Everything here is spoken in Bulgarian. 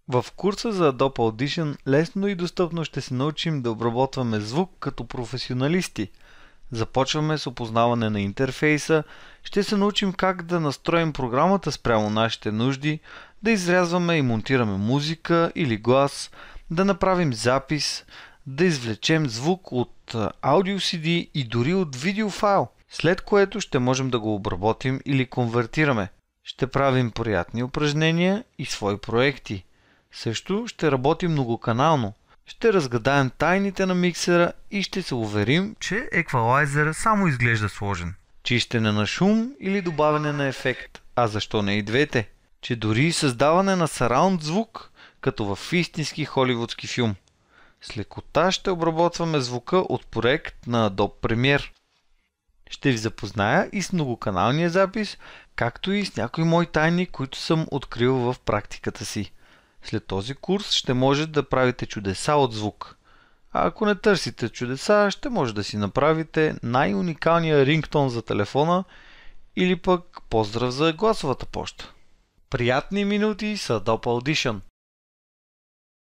В курса за Adobe Audition лесно и достъпно ще се научим да обработваме звук като професионалисти. Започваме с опознаване на интерфейса, ще се научим как да настроим програмата спрямо нашите нужди, да изрязваме и монтираме музика или глас, да направим запис, да извлечем звук от аудио CD и дори от видеофайл, след което ще можем да го обработим или конвертираме. Ще правим приятни упражнения и свои проекти. Също ще работим многоканално. Ще разгадаем тайните на миксера и ще се уверим, че еквалайзера само изглежда сложен. Чистене на шум или добавяне на ефект, а защо не и двете? Че дори създаване на сараунд звук, като в истински холивудски филм. С лекота ще обработваме звука от проект на Adobe Premiere. Ще ви запозная и с многоканалния запис, както и с някои мои тайни, които съм открил в практиката си. След този курс ще може да правите чудеса от звук. А ако не търсите чудеса, ще може да си направите най-уникалния рингтон за телефона или пък поздрав за гласовата поща. Приятни минути с Adobe Audition!